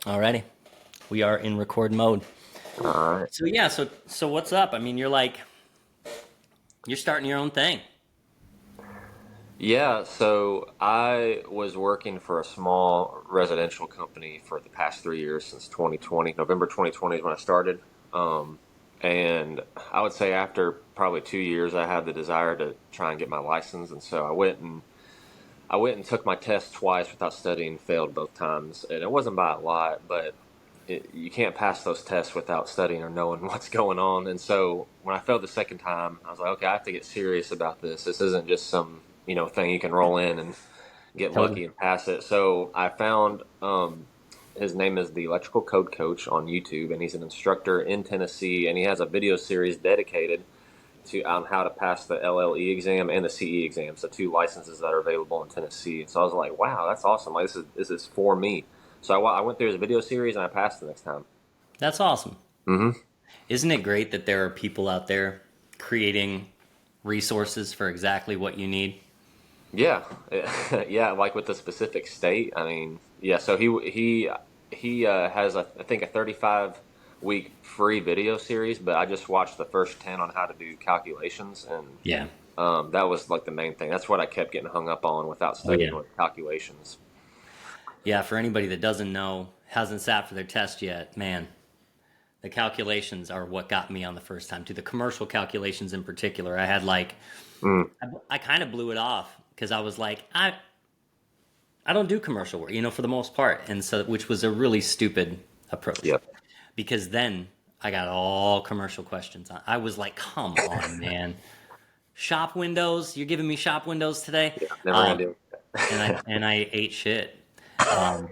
Alrighty, we are in record mode. All right. So what's up? I mean, you're starting your own thing. Yeah, so I was working for a small residential company for the past 3 years since 2020. November 2020 is when I started. Um, and I would say after probably 2 years, I had the desire to try and get my license. And so I went and took my test twice without studying, failed both times. And it wasn't by a lot, but you can't pass those tests without studying or knowing what's going on. And so when I failed the second time, I was like, okay, I have to get serious about this. This isn't just some, thing you can roll in and get Totally. lucky and pass it. So I found his name is the Electrical Code Coach on YouTube, and he's an instructor in Tennessee, and he has a video series dedicated to how to pass the LLE exam and the CE exams, the two licenses that are available in Tennessee. And so I was like, wow, that's awesome. Like this is for me. So I went through his video series and I passed the next time. That's awesome. Hmm. Isn't it great that there are people out there creating resources for exactly what you need? Yeah, yeah. Like with the specific state. I mean, yeah. So he has I think a 35-week free video series, but I just watched the first 10 on how to do calculations, and Yeah. that was like the main thing. That's what I kept getting hung up on without Oh studying yeah. with calculations. Yeah. For anybody that doesn't know, hasn't sat for their test yet, man, the calculations are what got me on the first time. To the commercial calculations in particular, Mm, I kind of blew it off because I was like, I don't do commercial work, for the most part, and so which was a really stupid approach yep. because then I got all commercial questions. I was like, come on, man, shop windows, you're giving me shop windows today, Yeah. Never gonna um, do and I it. and I ate shit. Um,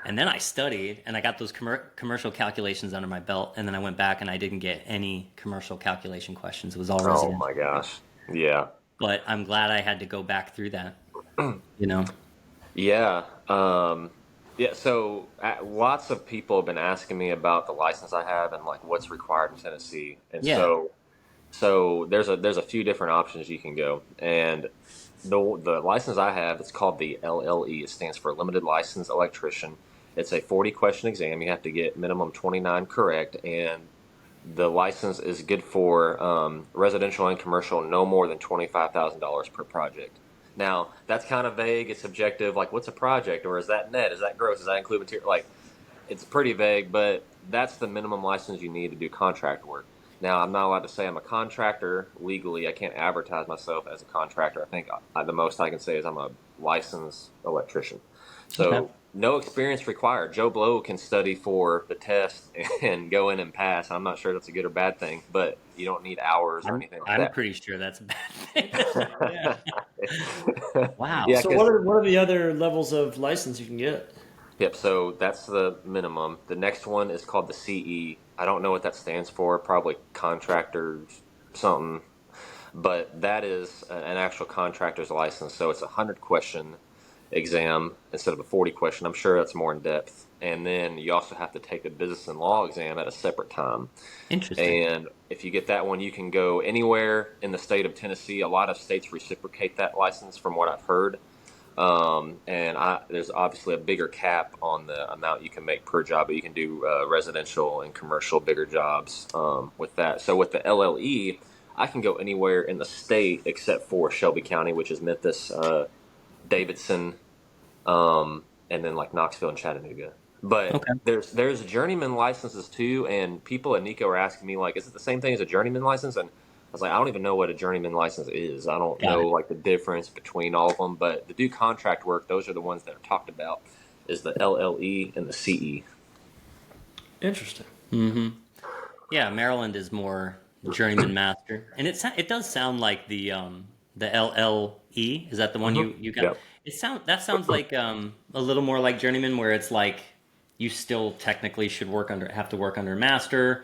and then I studied and I got those commercial calculations under my belt, and then I went back and I didn't get any commercial calculation questions. It was all Oh residential. my gosh. Yeah. But I'm glad I had to go back through that. You know? Yeah. Yeah. So lots of people have been asking me about the license I have and like what's required in Tennessee. And Yeah. so there's a few different options you can go. And the license I have, it's called the LLE. It stands for Limited License Electrician. It's a 40 question exam. You have to get minimum 29 correct, and the license is good for residential and commercial, no more than $25,000 per project. Now, that's kind of vague. It's subjective. Like, what's a project? Or is that net? Is that gross? Does that include material? Like, it's pretty vague, but that's the minimum license you need to do contract work. Now, I'm not allowed to say I'm a contractor legally. I can't advertise myself as a contractor. I think the most I can say is I'm a licensed electrician. Okay. So, no experience required. Joe Blow can study for the test and go in and pass. I'm not sure that's a good or bad thing, but you don't need hours or anything like I'm that. pretty sure that's a bad thing. Yeah. Wow. Yeah, So what because are what are the other levels of license you can get? yep, so that's the minimum. The next one is called the CE. I don't know what that stands for, probably contractor something, but that is an actual contractor's license. So it's a 100 question exam instead of a 40 question. I'm sure that's more in depth. And then you also have to take the business and law exam at a separate time. Interesting. And if you get that one, you can go anywhere in the state of Tennessee. A lot of states reciprocate that license from what I've heard. There's obviously a bigger cap on the amount you can make per job, but you can do residential and commercial bigger jobs with that. So with the LLE, I can go anywhere in the state except for Shelby County, which is Memphis, Davidson, and then like Knoxville and Chattanooga. But Okay. there's journeyman licenses too, and people at Nico are asking me like, is it the same thing as a journeyman license? And I was like, I don't even know what a journeyman license is. I don't Got know it. like the difference between all of them. But to do contract work, those are the ones that are talked about, is the LLE and the CE. Interesting. Yeah, Maryland is more journeyman master, and it does sound like the LLE. Is that the one Hmm. you got? Yep. That sounds like a little more like journeyman, where it's like you still technically should have to work under master,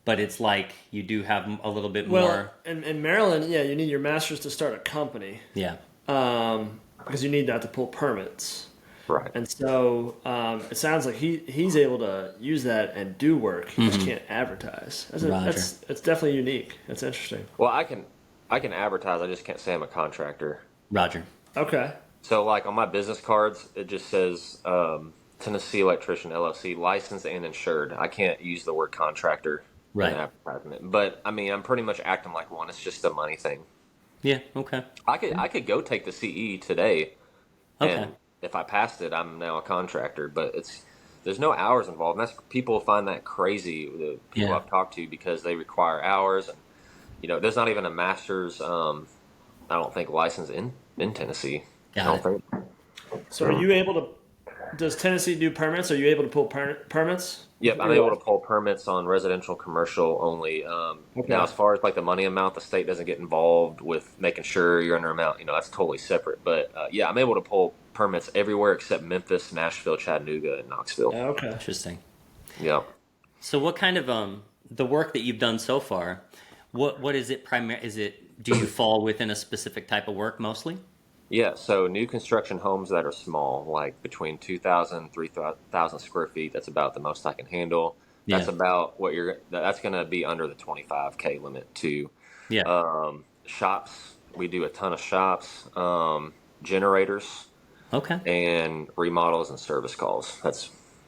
but it's like you do have a little bit Well, more. in Maryland, yeah, you need your master's to start a company Yeah. because you need that to pull permits. Right. And so it sounds like he's able to use that and do work. He just can't advertise. Roger. That's definitely unique. That's interesting. Well, I can advertise. I just can't say I'm a contractor. Roger. Okay. So like on my business cards, it just says Tennessee Electrician LLC, licensed and insured. I can't use the word contractor in Right. the advertisement, but I mean, I'm pretty much acting like one. It's just a money thing. Yeah. Okay. I could go take the CE today, Okay. and if I passed it, I'm now a contractor. But there's no hours involved. And that's people find that crazy. The people Yeah. I've talked to because they require hours, and there's not even a master's. I don't think license in Tennessee. I Got don't it. think. So are you able to? Does Tennessee do permits? Are you able to pull permits? Yep, I'm Your able to life? pull permits on residential, commercial only. Now, Okay. as far as like the money amount, the state doesn't get involved with making sure you're under amount. That's totally separate. But yeah, I'm able to pull permits everywhere except Memphis, Nashville, Chattanooga, and Knoxville. Okay. Interesting. Yeah, So what kind of the work that you've done so far, what is it is it do you fall within a specific type of work mostly? yeah. So new construction homes that are small, like between 2,000, 3,000 square feet. That's about the most I can handle. That's Yeah. about what That's going to be under the 25K limit too. Yeah. Shops, we do a ton of shops, generators, Okay. and remodels and service calls.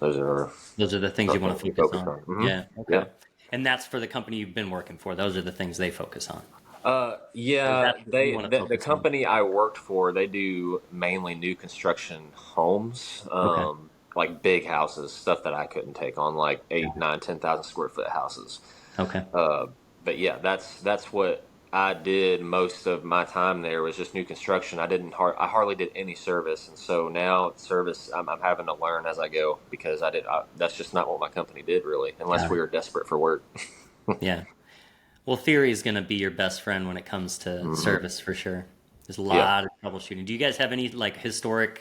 Those are Those are the things our you want things to we focus focus on. on. Yeah. Yeah. Okay. And that's for the company you've been working for. Those are the things they focus on. Or Yeah, that's what you want to the focus on. company I worked for, they do mainly new construction homes, Okay. like big houses, stuff that I couldn't take on, like eight, Got it. 9, 10,000 square foot houses. Okay. Uh, but yeah, that's what I did most of my time there was just new construction. I hardly did any service, and so now service I'm having to learn as I go because that's just not what my company did really, unless Got we it. were desperate for work. Yeah. Well, theory is going to be your best friend when it comes to Hmm. service for sure. There's a Yeah, lot of troubleshooting. Do you guys have any like historic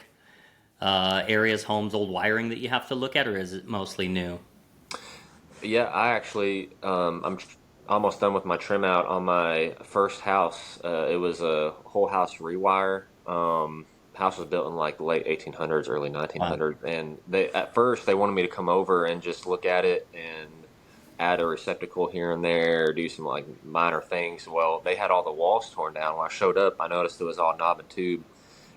areas, homes, old wiring that you have to look at, or is it mostly new? yeah. I actually almost done with my trim out on my first house. It was a whole house rewire. House was built in like the late 1800s, early Wow. 1900s, and at first they wanted me to come over and just look at it and add a receptacle here and there, do some like minor things. Well, they had all the walls torn down. When I showed up, I noticed it was all knob and tube.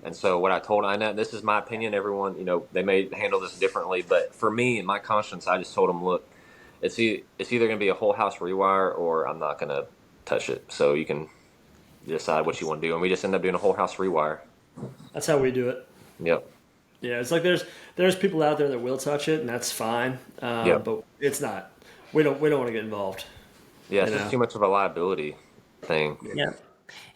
And so what I told Inez, this is my opinion. Everyone, they may handle this differently, but for me, in my conscience, I just told them, look, it's either going to be a whole house rewire or I'm not going to touch it. So you can decide what you want to do. And we just end up doing a whole house rewire. That's how we do it. Yep. Yeah, it's like there's people out there that will touch it, and that's fine. Yep. But it's not. We don't want to get involved. Yeah, You it's just know. too much of a liability thing. Yeah.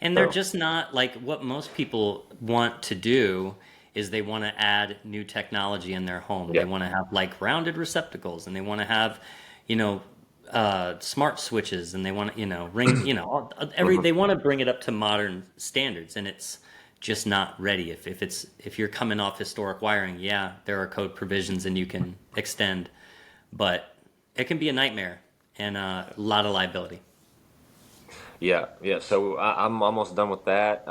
And they're So just not like what most people want to do is they want to add new technology in their home. They yeah. want to have like rounded receptacles and they want to have, you know, smart switches and they want to, ring, Hmm. they want to bring it up to modern standards and it's just not ready. If you're coming off historic wiring, yeah, there are code provisions and you can extend, but it can be a nightmare and a lot of liability. Yeah, yeah. So I'm almost done with that.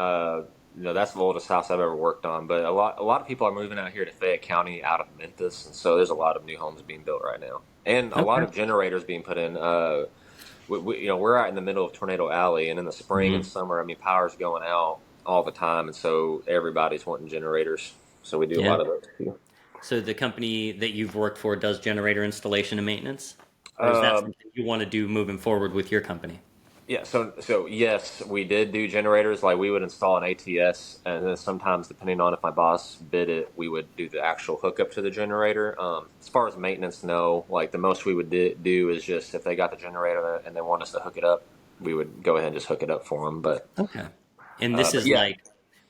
That's the oldest house I've ever worked on. But a lot of people are moving out here to Fayette County out of Memphis, and so there's a lot of new homes being built right now, and a lot Okay. of generators being put in. We're out in the middle of Tornado Alley, and in the spring and Mhm. summer, I mean, power's going out all the time, and so everybody's wanting generators. So we do a Yeah. lot of those too. So the company that you've worked for does generator installation and maintenance, or is that Um, something you want to do moving forward with your company? Yeah, so yes, we did do generators. Like we would install an ATS, and then sometimes, depending on if my boss bid it, we would do the actual hookup to the generator. As far as maintenance, no. Like the most we would do is just if they got the generator and they want us to hook it up, we would go ahead and just hook it up for them. But Okay. And this but is yeah, like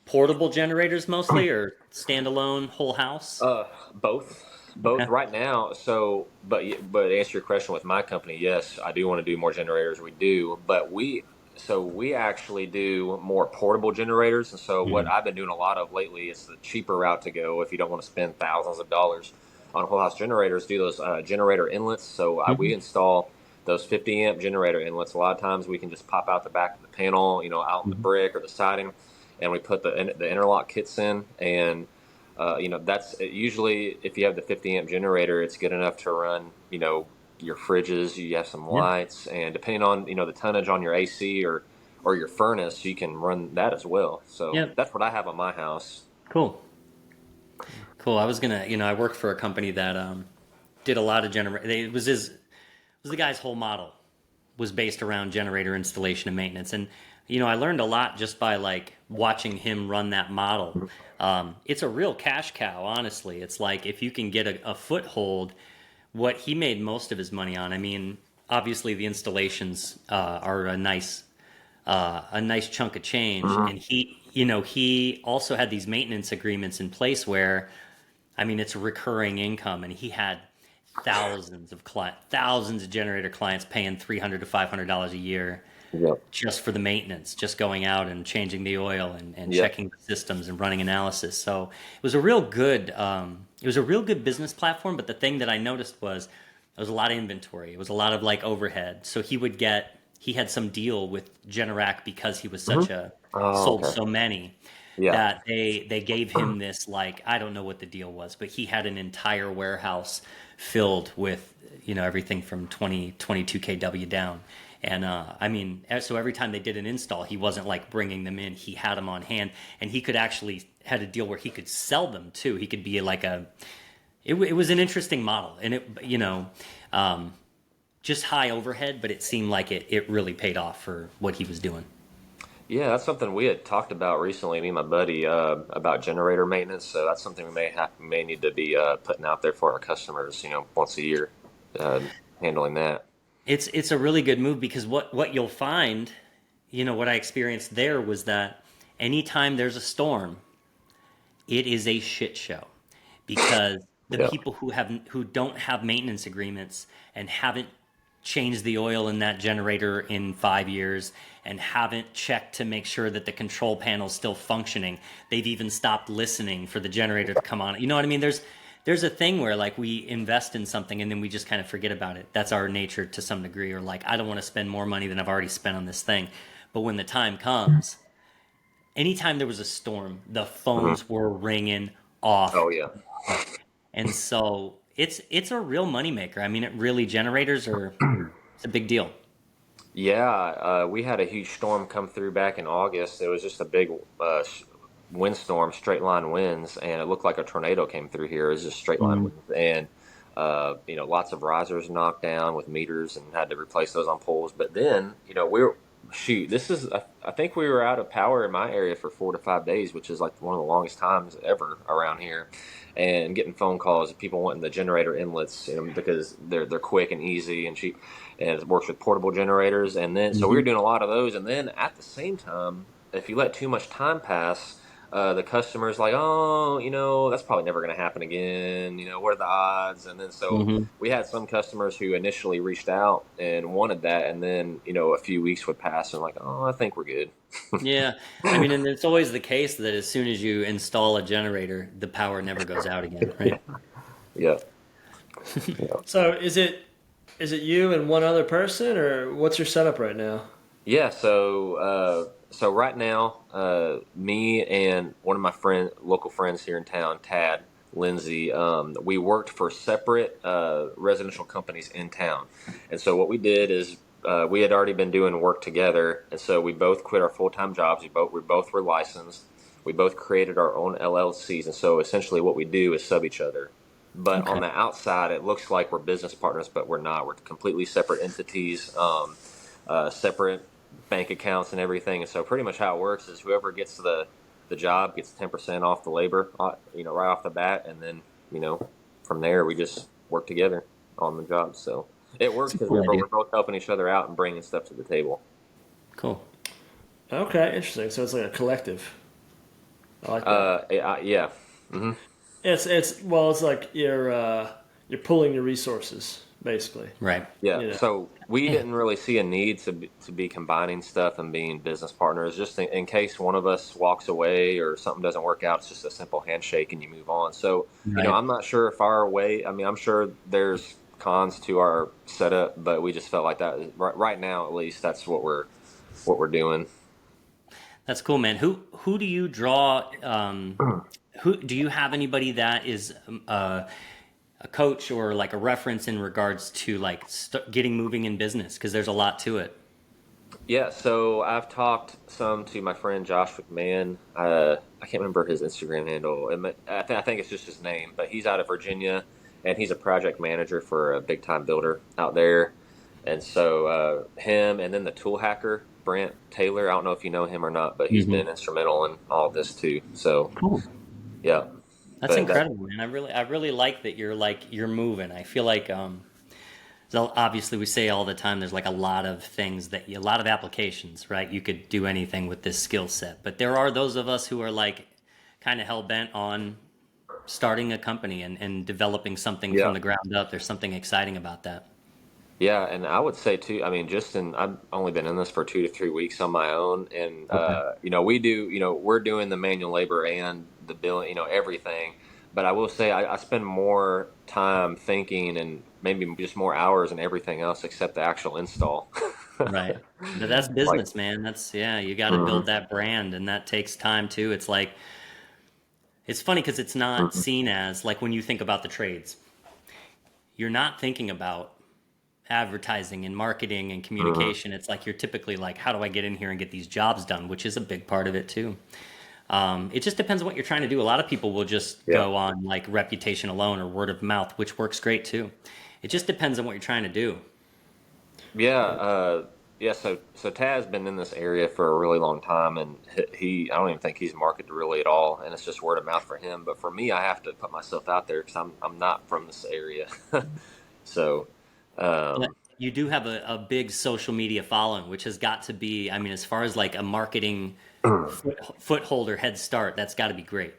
portable generators mostly, or standalone whole house? both, Okay. both right now. So, but to answer your question with my company, yes, I do want to do more generators. We do, but we actually do more portable generators. And so, what Mhm. I've been doing a lot of lately is the cheaper route to go if you don't want to spend thousands of dollars on whole house generators. Do those generator inlets. So we Mhm. install those 50 amp generator inlets. A lot of times we can just pop out the back of the panel, out in the Mhm. brick or the siding, and we put the interlock kits in and that's usually if you have the 50 amp generator, it's good enough to run, your fridges, you have some Yeah. lights, and depending on, the tonnage on your AC or your furnace, you can run that as well. So Yeah. that's what I have on my house. Cool. Cool. I was gonna, I worked for a company that did a lot of it was the guy's whole model was based around generator installation and maintenance, and I learned a lot just by like watching him run that model. It's a real cash cow, honestly. It's like if you can get a foothold, what he made most of his money on. I mean, obviously the installations are a nice chunk of change, and he also had these maintenance agreements in place where, I mean, it's recurring income, and he had thousands of generator clients paying $300 to $500 a year Yep. just for the maintenance, just going out and changing the oil and Yep. checking the systems and running analysis. So it was a real good business platform. But the thing that I noticed was there was a lot of inventory. It was a lot of like overhead. So he had some deal with Generac because he was such a Oh, sold okay. so many Yeah. that they gave him this, like, I don't know what the deal was, but he had an entire warehouse filled with everything from 22 kW down. And I mean, so every time they did an install, he wasn't like bringing them in. He had them on hand, and he could actually had a deal where he could sell them too. He could be like it was an interesting model, and just high overhead, but it seemed like it really paid off for what he was doing. Yeah, that's something we had talked about recently, me and my buddy, about generator maintenance. So that's something we may need to be putting out there for our customers, once a year, uh, handling that. It's a really good move because what you'll find, what I experienced there was that anytime there's a storm, it is a shit show because the Yeah. people who don't have maintenance agreements and haven't changed the oil in that generator in 5 years and haven't checked to make sure that the control panel's still functioning. They've even stopped listening for the generator to come on. You know what I mean? There's a thing where like we invest in something and then we just kind of forget about it. That's our nature to some degree, or like I don't want to spend more money than I've already spent on this thing. But when the time comes, anytime there was a storm, the Hmm. phones were ringing off Oh, yeah. the hook. And so it's a real moneymaker. I mean, generators are it's a big deal. Yeah, we had a huge storm come through back in August. It was just a big windstorm, straight line winds, and it looked like a tornado came through here. It was just straight line Mhm. winds, and lots of risers knocked down with meters, and had to replace those on poles. But then, shoot, I think we were out of power in my area for 4 to 5 days, which is like one of the longest times ever around here. And getting phone calls of people wanting the generator inlets, because they're quick and easy and cheap, and it works with portable generators. And then, so we were Mhm. doing a lot of those. And then at the same time, if you let too much time pass, the customer's like, oh, that's probably never going to happen again. What are the odds? And then so Mhm. we had some customers who initially reached out and wanted that, and then a few weeks would pass and like, oh, I think we're good. Yeah. I mean, and it's always the case that as soon as you install a generator, the power never goes out again, right? Yeah, yeah. So is it you and one other person, or what's your setup right now? Yeah, so right now, me and one of my local friends here in town, Tad Lindsay, we worked for separate residential companies in town, and so what we did is we had already been doing work together, and so we both quit our full time jobs. We both were licensed. We both created our own LLCs, and so essentially what we do is sub each other. But on Okay. the outside, it looks like we're business partners, but we're not. We're completely separate entities. Separate bank accounts and everything. And so pretty much how it works is whoever gets the job gets 10% off the labor, right off the bat, and then from there we just work together on the job. So it works It's a because cool idea. we're both helping each other out and bringing stuff to the table. Cool. Okay, interesting. So it's like a collective. I like that. Yeah. Hmm. It's like you're pulling your resources basically. Right. Yeah, You know. so we Yeah. didn't really see a need to be combining stuff and being business partners. Just in case one of us walks away or something doesn't work out, it's just a simple handshake and you move on. So, Right. I'm not sure if our way. I mean, I'm sure there's cons to our setup, but we just felt like that right now, at least, that's what we're doing. That's cool, man. Who do you draw? Who do you have anybody that is a coach or like a reference in regards to like getting moving in business? Because there's a lot to it. Yeah, so I've talked some to my friend Josh McMahon. I can't remember his Instagram handle. I think it's just his name, but he's out of Virginia, and he's a project manager for a big time builder out there. And so him, and then the tool hacker Brent Taylor. I don't know if you know him or not, but he's Hmm. been instrumental in all of this too. So Cool. yeah, That's but that incredible, man. I really like that you're moving. I feel like so obviously we say all the time there's like a lot of things a lot of applications, right? You could do anything with this skill set, but there are those of us who are like kind of hell bent on starting a company and developing something from yeah. the ground up. There's something exciting about that. Yeah, and I would say too, I mean, I've only been in this for 2 to 3 weeks on my own, and Okay. we're doing the manual labor and the billing, everything. But I will say I spend more time thinking and maybe just more hours and everything else except the actual install. Right. But that's Like, business, man. That's yeah, you got to mhm, build that brand and that takes time too. It's like it's funny because it's not mhm, seen as like when you think about the trades, you're not thinking about advertising and marketing and mhm. communication. It's like you're typically like, how do I get in here and get these jobs done, which is a big part of it too. It just depends on what you're trying to do. A lot of people will just Yeah, go on like reputation alone or word of mouth, which works great too. It just depends on what you're trying to do. yeah, yeah. So Taz's been in this area for a really long time, and I don't even think he's marketed really at all, and it's just word of mouth for him. But for me, I have to put myself out there because I'm not from this area. So, But um, you do have a big social media following, which has got to be, I mean, as far as like a marketing foothold or head start, that's got to be great.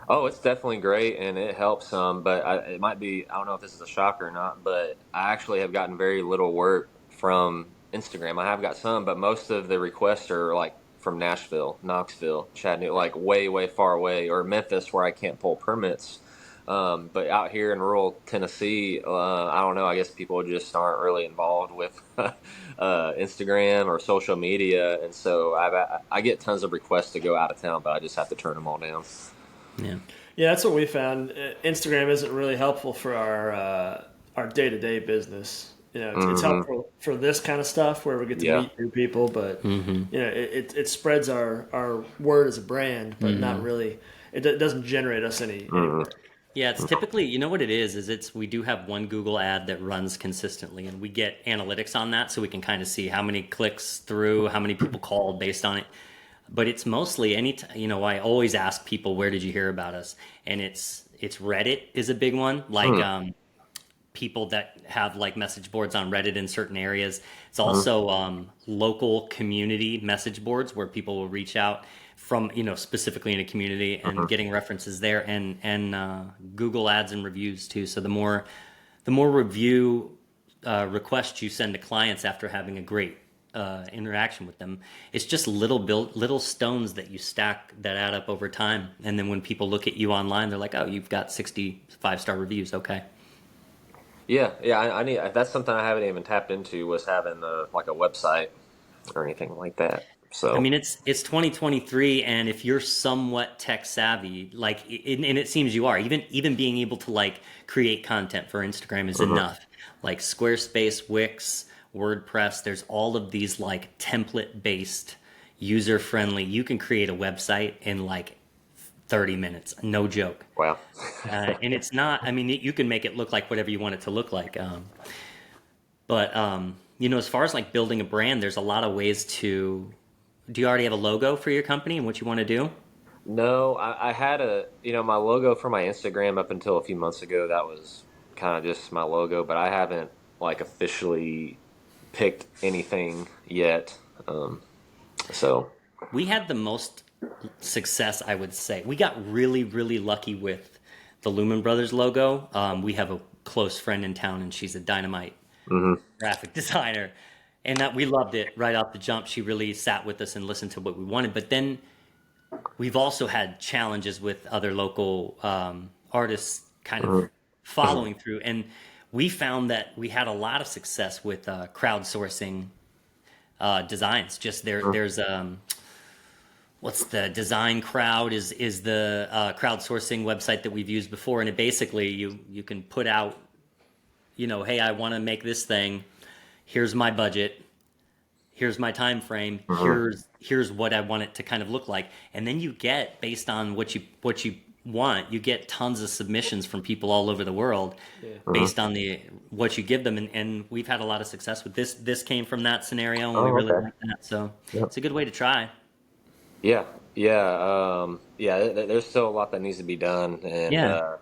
oh, it's definitely great, and it helps some. But it might be, I don't know if this is a shocker or not, but I actually have gotten very little work from Instagram. I have got some, but most of the requests are like from Nashville, Knoxville, Chattanooga, like way, way far away, or Memphis, where I can't pull permits. But out here in rural Tennessee, I don't know. I guess people just aren't really involved with Instagram or social media, and so I get tons of requests to go out of town, but I just have to turn them all down. Yeah. Yeah, that's what we found. Instagram isn't really helpful for our day to day business. It's Hmm. helpful for this kind of stuff where we get to Yeah. meet new people, but Hmm. it spreads our word as a brand, but not Hmm. really. It doesn't generate us any Hmm. work. Yeah, it's typically, you know what it is it's we do have one Google ad that runs consistently and we get analytics on that so we can kind of see how many clicks through, how many people called based on it. But it's mostly I always ask people where did you hear about us? And it's Reddit is a big one, like Hmm. people that have like message boards on Reddit in certain areas. It's Hmm. also local community message boards where people will reach out from specifically in a community and Hmm. getting references there and Google ads and reviews too. So the more review requests you send to clients after having a great interaction with them, it's just little stones that you stack that add up over time. And then when people look at you online, they're like, "Oh, you've got 65-star reviews." Okay. Yeah, yeah. I need. That's something I haven't even tapped into was having like a website or anything like that. I So. mean, it's 2023, and if you're somewhat tech savvy, and it seems you are, even being able to like create content for Instagram is Hmm. enough. Like Squarespace, Wix, WordPress, there's all of these like template based, user friendly. You can create a website in like 30 minutes, no joke. Wow. And it's not. I mean, you can make it look like whatever you want it to look like. But as far as like building a brand, there's a lot of ways to. Do you already have a logo for your company and what you want to do? No, I had my logo for my Instagram up until a few months ago. That was kind of just my logo, but I haven't like officially picked anything yet. So. We had the most success, I would say. We got really, really lucky with the Lumen Brothers logo. We have a close friend in town, and she's a dynamite Hmm. graphic designer, and that we loved it right off the jump. She really sat with us and listened to what we wanted. But then we've also had challenges with other local artists kind of Hmm. following through, and we found that we had a lot of success with crowdsourcing designs. Just there's what's the design crowd is the crowdsourcing website that we've used before, and it basically you can put out, hey, I want to make this thing. Here's my budget. here's my time frame, here's what I want it to kind of look like. And then you get, based on what you want, you get tons of submissions from people all over the world based on what you give them, and we've had a lot of success with this came from that scenario, and we Oh, really okay. like that. So Yep. it's a good way to try. Yeah, yeah. There's still a lot that needs to be done, and Yeah.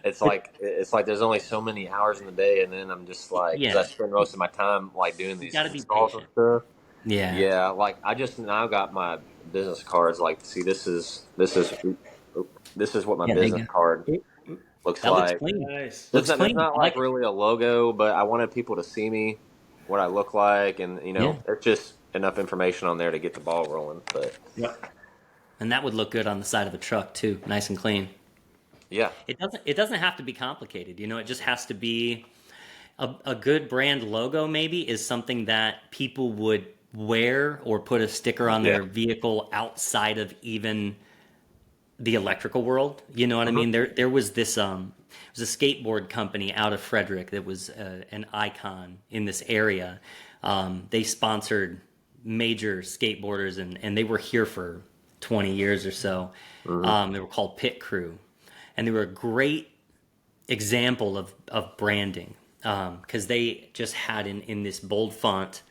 it's like there's only so many hours in the day, and then I'm just like, because I Yeah. spend most of my time like doing You these got to be installs and patient. stuff. Yeah. Yeah, like I just now got my business cards. Like, see, this is what my Yeah, there business you card Oop, looks That looks like. clean. nice. There's Clean. not I like like it. really a logo, but I wanted people to see me, what I look like, and Yeah. there's just enough information on there to get the ball rolling. But Yep. And that would look good on the side of the truck too, nice and clean. yeah, It doesn't have to be complicated. It just has to be a good brand logo. Maybe is something that people would wear or put a sticker on yeah, their vehicle outside of even the electrical world. You know what I mean? There was this it was a skateboard company out of Frederick that was an icon in this area. They sponsored major skateboarders, and they were here for 20 years or so. They were called Pit Crew, and they were a great example of branding, because they just had in this bold font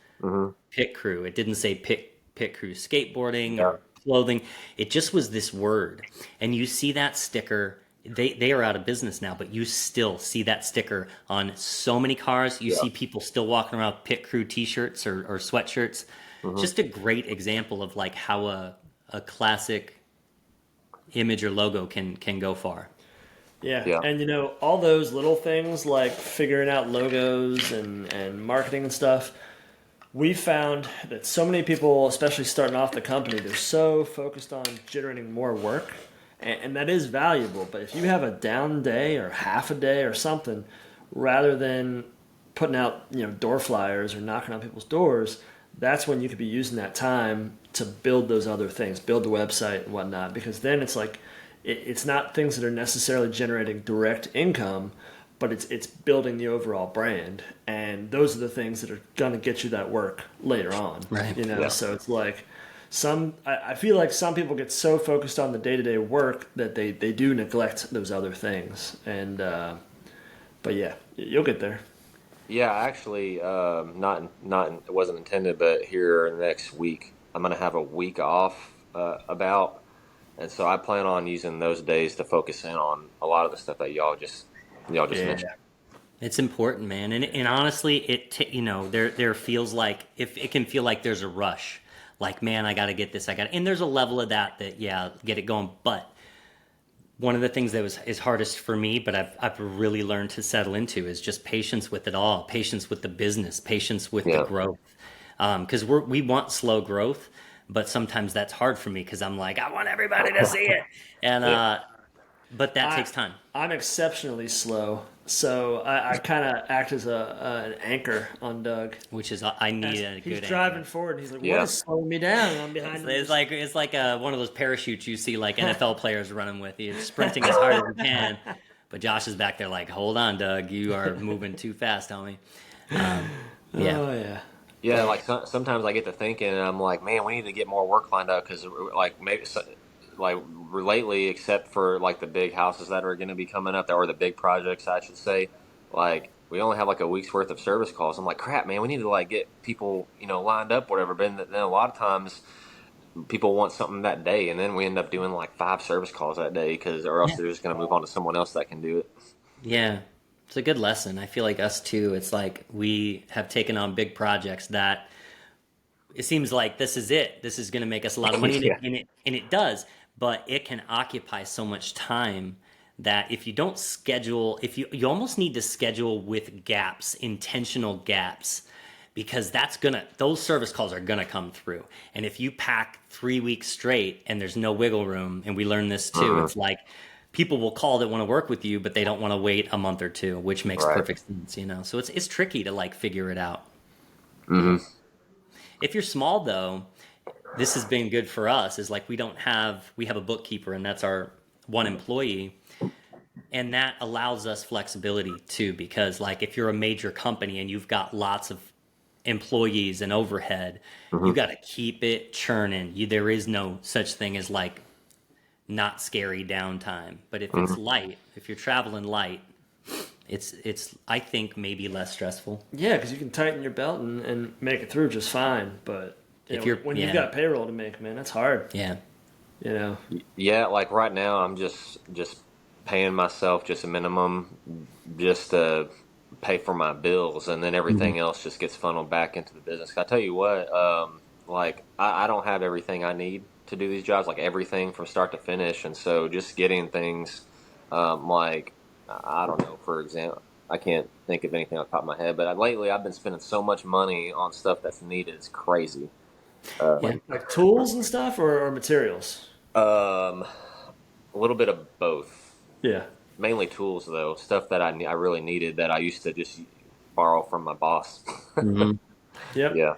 Pit Crew. It didn't say Pit Crew skateboarding yeah, or clothing. It just was this word. And you see that sticker. They are out of business now, but you still see that sticker on so many cars. You yeah. see people still walking around with Pit Crew t-shirts or sweatshirts. Just a great example of like how a classic image or logo can go far. Yeah, Yeah. and all those little things like figuring out logos and marketing and stuff. We found that so many people, especially starting off the company, they're so focused on generating more work, and that is valuable. But if you have a down day or half a day or something, rather than putting out door flyers or knocking on people's doors, that's when you could be using that time to build those other things, build the website and whatnot. Because then it's like it's not things that are necessarily generating direct income, but it's building the overall brand, and those are the things that are gonna get you that work later on. Right. Yeah. So it's like I feel like some people get so focused on the day to day work that they do neglect those other things, and but yeah, you'll get there. Yeah, actually, it wasn't intended, but here next week, I'm gonna have a week off and so I plan on using those days to focus in on a lot of the stuff that y'all just Yeah. mentioned. It's important, man, and honestly, there feels like if it can feel like there's a rush, like man, I got to get this, and there's a level of that yeah, get it going. But one of the things that is hardest for me, but I've really learned to settle into is just patience with it all, patience with the business, patience with the Yeah, growth, because we want slow growth, but sometimes that's hard for me because I'm like I want everybody to see it, and yeah, but that I takes time. I'm exceptionally slow, so I kind of act as an anchor on Doug. Which is I need a He's good driving anchor. forward, and he's like, "What yeah, is slowing me down?" And I'm behind him. It's like one of those parachutes you see like NFL players running with. You're sprinting as hard as you can, but Josh is back there like, "Hold on, Doug, you are moving too fast, homie." Yeah, Oh yeah, yeah. Like sometimes I get to thinking, and I'm like, man, we need to get more work lined up because like like lately, except for like the big houses that are going to be coming up, or the big projects, I should say, like we only have like a week's worth of service calls. I'm like, crap, man, we need to like get people, lined up, whatever. But then a lot of times people want something that day, and then we end up doing like 5 service calls that day or else yeah, they're just going to move on to someone else that can do it. yeah. It's a good lesson. I feel like us too. It's like we have taken on big projects that it seems like this is it. This is going to make us a lot of money, and Yeah, it does. But it can occupy so much time that if you don't schedule, if you almost need to schedule with gaps, intentional gaps, because those service calls are gonna come through. And if you pack 3 weeks straight and there's no wiggle room, and we learned this too, it's like people will call that want to work with you, but they don't want to wait a month or two, which makes right. perfect sense. So it's tricky to like figure it out. Hmm. If you're small though, this has been good for us is like we have a bookkeeper, and that's our one employee, and that allows us flexibility too, because like if you're a major company and you've got lots of employees and overhead, you got to keep it churning. There is no such thing as like not scary downtime. But if it's light, if you're traveling light, it's I think maybe less stressful. Yeah, because you can tighten your belt and make it through just fine. But when you've got payroll to make, man, that's hard. Yeah. You know. Yeah, like right now, I'm just paying myself just a minimum, just to pay for my bills, and then everything else just gets funneled back into the business. I tell you what, like I don't have everything I need to do these jobs, like everything from start to finish, and so just getting things, like I don't know, for example, I can't think of anything off the top of my head, but lately I've been spending so much money on stuff that's needed, it's crazy. Yeah. Like tools and stuff, or materials. A little bit of both. Yeah. Mainly tools, though. Stuff that I really needed that I used to just borrow from my boss. Mm-hmm. Yep. Yeah.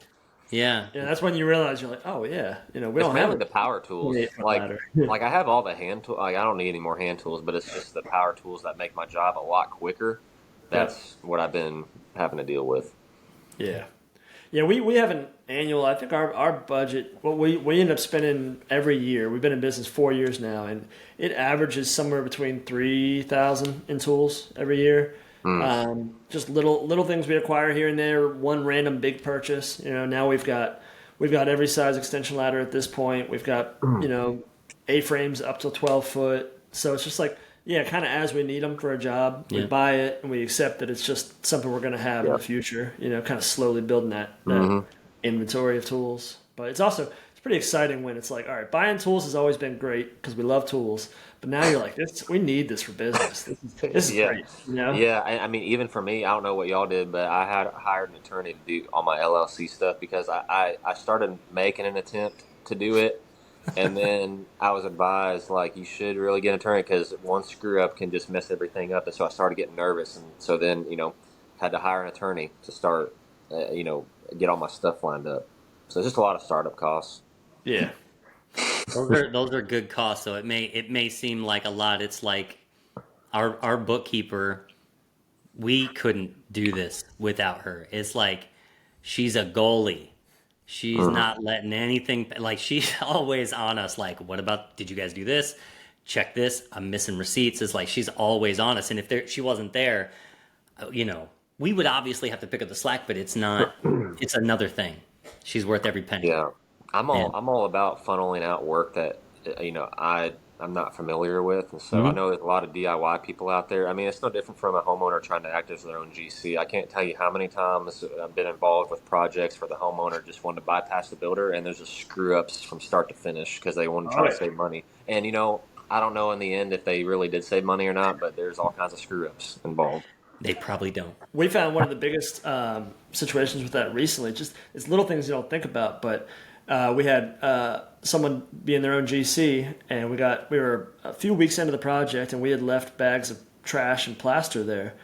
Yeah. Yeah, that's when you realize you're like, oh yeah, we It's don't mainly have the power tools. ladder. Like I have all the hand tools. Like I don't need any more hand tools, but it's just the power tools that make my job a lot quicker. That's what I've been having to deal with. Yeah. Yeah, we have an annual, I think our budget, what we end up spending every year, we've been in business 4 years now, and it averages somewhere between 3,000 in tools every year. Just little things we acquire here and there, one random big purchase. Now we've got every size extension ladder at this point. We've got, A-frames up to 12 foot. So it's just like, kind of as we need them for a job, we buy it and we accept that it's just something we're going to have in the future, kind of slowly building that inventory of tools. But it's pretty exciting when it's like, all right, buying tools has always been great because we love tools. But now you're like, we need this for business. This is great. Yeah, I mean, even for me, I don't know what y'all did, but I had hired an attorney to do all my LLC stuff because I started making an attempt to do it. And then I was advised, like, you should really get an attorney because one screw up can just mess everything up. And so I started getting nervous. And so then, had to hire an attorney to start, get all my stuff lined up. So it's just a lot of startup costs. Yeah. Those are good costs. So it may seem like a lot. It's like our bookkeeper, we couldn't do this without her. It's like she's a goalie. She's not letting anything, like she's always on us. Like, what about, did you guys do this? Check this. I'm missing receipts. It's like she's always on us. And if she wasn't there, we would obviously have to pick up the slack, but it's not, it's another thing. She's worth every penny. Yeah. I'm all about funneling out work that, I'm not familiar with. And so I know there's a lot of DIY people out there. I mean, it's no different from a homeowner trying to act as their own GC. I can't tell you how many times I've been involved with projects where the homeowner just wanted to bypass the builder and there's just screw ups from start to finish because they want to try to save money. And, I don't know in the end if they really did save money or not, but there's all kinds of screw ups involved. They probably don't. We found one of the biggest situations with that recently. Just it's little things you don't think about, but we had someone being their own GC, and we were a few weeks into the project, and we had left bags of trash and plaster there,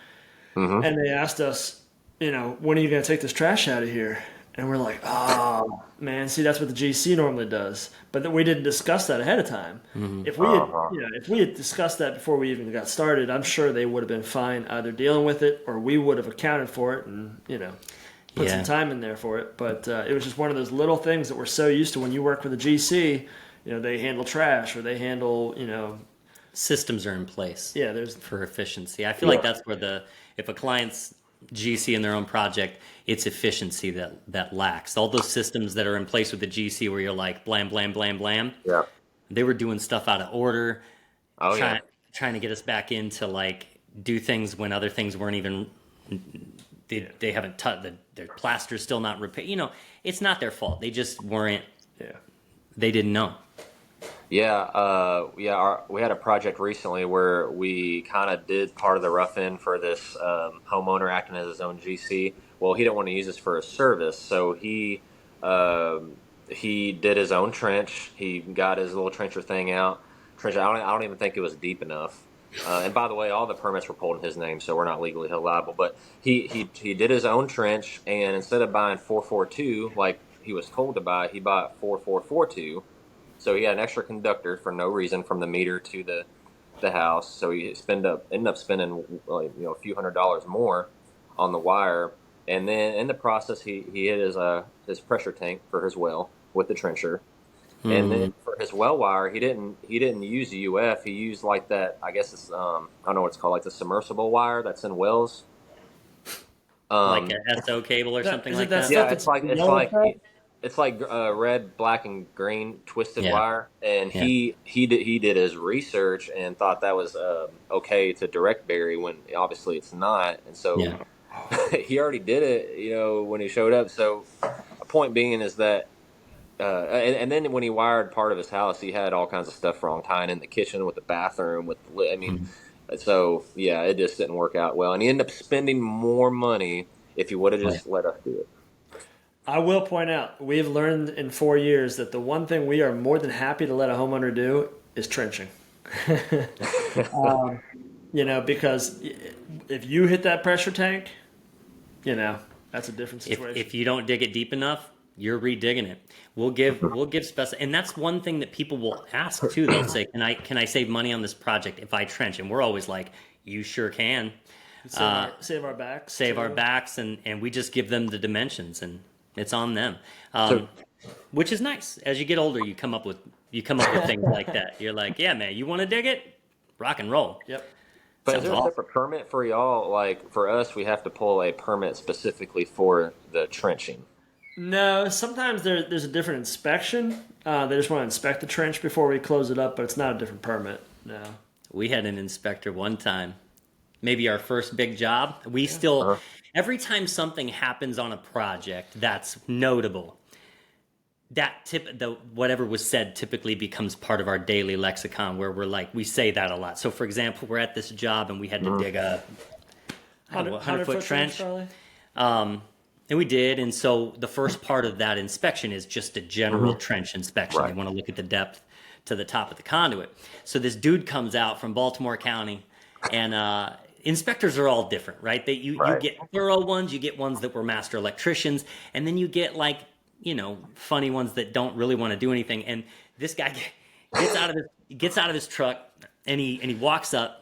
and they asked us, when are you going to take this trash out of here? And we're like, oh man, see, that's what the GC normally does, but then we didn't discuss that ahead of time. If we had discussed that before we even got started, I'm sure they would have been fine either dealing with it or we would have accounted for it and put some time in there for it. But it was just one of those little things that we're so used to when you work with a GC. They handle trash or they handle systems are in place. Yeah, there's for efficiency. I feel like that's where if a client's GC in their own project, it's efficiency that lacks. All those systems that are in place with the GC where you're like blam blam blam blam. Yeah, they were doing stuff out of order. Trying to get us back into like do things when other things weren't even. They haven't touched their plaster's still not repaired. It's not their fault. They just weren't. Yeah. They didn't know. Yeah. We had a project recently where we kind of did part of the rough end for this homeowner acting as his own GC. Well, he didn't want to use this for a service, so he did his own trench. He got his little trencher thing out. I don't even think it was deep enough. And by the way, all the permits were pulled in his name, so we're not legally held liable. But he did his own trench, and instead of buying 442 like he was told to buy, he bought 4442. So he had an extra conductor for no reason from the meter to the house. So he ended up spending a few $100s more on the wire. And then in the process, he hit his pressure tank for his well with the trencher. And then Hmm. for his well wire, he didn't use UF. He used like that. I guess it's I don't know what it's called, like the submersible wire that's in wells. Like a Um, SO cable or That something is it. like That that. stuff yeah, that's it's yellow like stuff. it's like red, black, and green twisted Yeah, wire. And yeah, he did his research and thought that was okay to direct bury when obviously it's not. And so yeah. he already did it, when he showed up. So a point being is that. And then when he wired part of his house, he had all kinds of stuff wrong, tying in the kitchen with the bathroom with I mean, Mhm. so yeah, it just didn't work out well, and he ended up spending more money if he would have Oh, yeah. just let us do it. I will point out, we've learned in 4 years that the one thing we are more than happy to let a homeowner do is trenching. Because if you hit that pressure tank, that's a different situation. If you don't dig it deep enough, you're redigging it. We'll give special, and that's one thing that people will ask too. They'll say, "Can I save money on this project if I trench?" And we're always like, "You sure can." Save our backs Save our too. backs, and we just give them the dimensions, and it's on them. So, Which is nice. As you get older, you come up with things like that. You're like, "Yeah, man, you want to dig it? Rock and roll." Yep. but is Sounds there a awesome. separate permit for y'all? Like for us, we have to pull a permit specifically for the trenching. No, sometimes there's a different inspection. They just want to inspect the trench before we close it up, but it's not a different permit. No. We had an inspector one time, maybe our first big job. We still, Uh-huh. every time something happens on a project that's notable, the whatever was said typically becomes part of our daily lexicon, where we say that a lot. So for example, we're at this job and we had to dig a I don't know, 100-foot trench. probably. And we did. And so the first part of that inspection is just a general trench inspection. They Right. want to look at the depth to the top of the conduit. So this dude comes out from Baltimore County, and inspectors are all different, right? You Right. get thorough ones, you get ones that were master electricians, and then you get funny ones that don't really want to do anything. And this guy gets out of his truck, and he walks up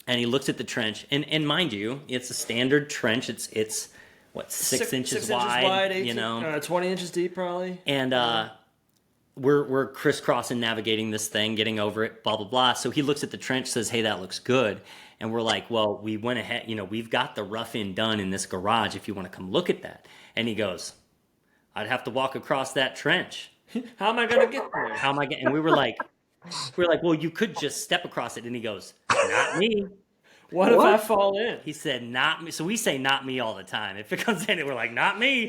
and he looks at the trench. And mind you, it's a standard trench. It's what, 6 inches wide, 20 inches deep, probably. and we're crisscrossing, navigating this thing, getting over it, blah blah blah. So he looks at the trench, says, "Hey, that looks good." And we're like, "Well, we went ahead. We've got the rough in done in this garage. If you want to come look at that." And he goes, "I'd have to walk across that trench. How am I gonna get there? How am I getting?" And we were like, "Well, you could just step across it." And he goes, "Not me." What if I fall in? He said, "Not me." So we say "not me" all the time. If it comes in, we're like, "Not me."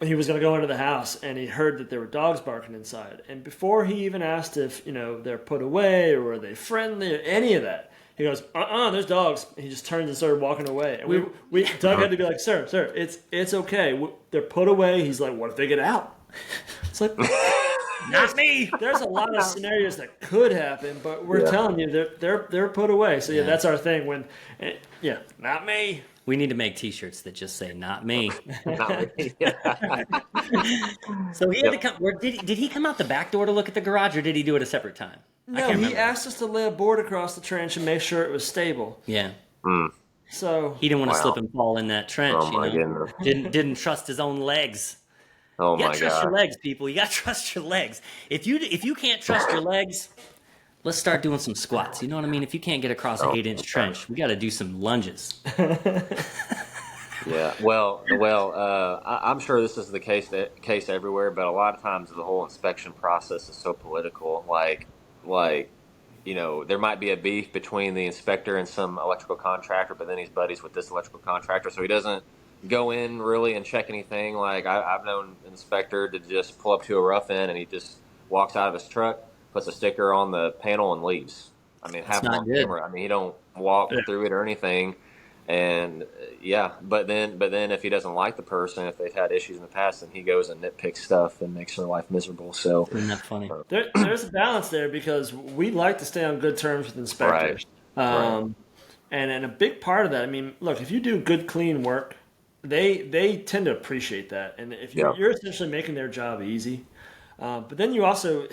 He was going to go into the house and he heard that there were dogs barking inside. And before he even asked if, they're put away or are they friendly or any of that, he goes, there's dogs. He just turns and started walking away. And Doug had to be like, sir, it's okay. They're put away. He's like, what if they get out? It's like, Not me. there's a lot of scenarios that could happen, but we're Yeah. telling you they're put away. So yeah, Yeah. that's our thing. Not me. We need to make T-shirts that just say "Not me." Not really. Yeah. So he had to Yep. come. Or did he come out the back door to look at the garage, or did he do it a separate time? I No, can't he remember. asked us to lay a board across the trench and make sure it was stable. Yeah, So he didn't want to Wow. slip and fall in that trench. Oh my goodness. Didn't trust his own legs. Oh You my gotta trust your God. legs, people. You gotta trust your legs. If you can't trust your legs, let's start doing some squats. You know what I mean? If you can't get across an 8-inch trench, we got to do some lunges. Yeah. Well. I'm sure this is the case everywhere, but a lot of times the whole inspection process is so political. Like, there might be a beef between the inspector and some electrical contractor, but then he's buddies with this electrical contractor, so he doesn't go in really and check anything. Like I've known an inspector to just pull up to a rough end and he just walks out of his truck, puts a sticker on the panel, and leaves. I mean, That's have him not on good. camera. I mean, he don't walk through it or anything. And yeah, but then if he doesn't like the person, if they've had issues in the past, then he goes and nitpicks stuff and makes their life miserable. So Isn't that funny? there's a balance there because we like to stay on good terms with inspectors. Right. And a big part of that, I mean, look, if you do good, clean work, they tend to appreciate that. And if Yeah. you're essentially making their job easy. But then you also,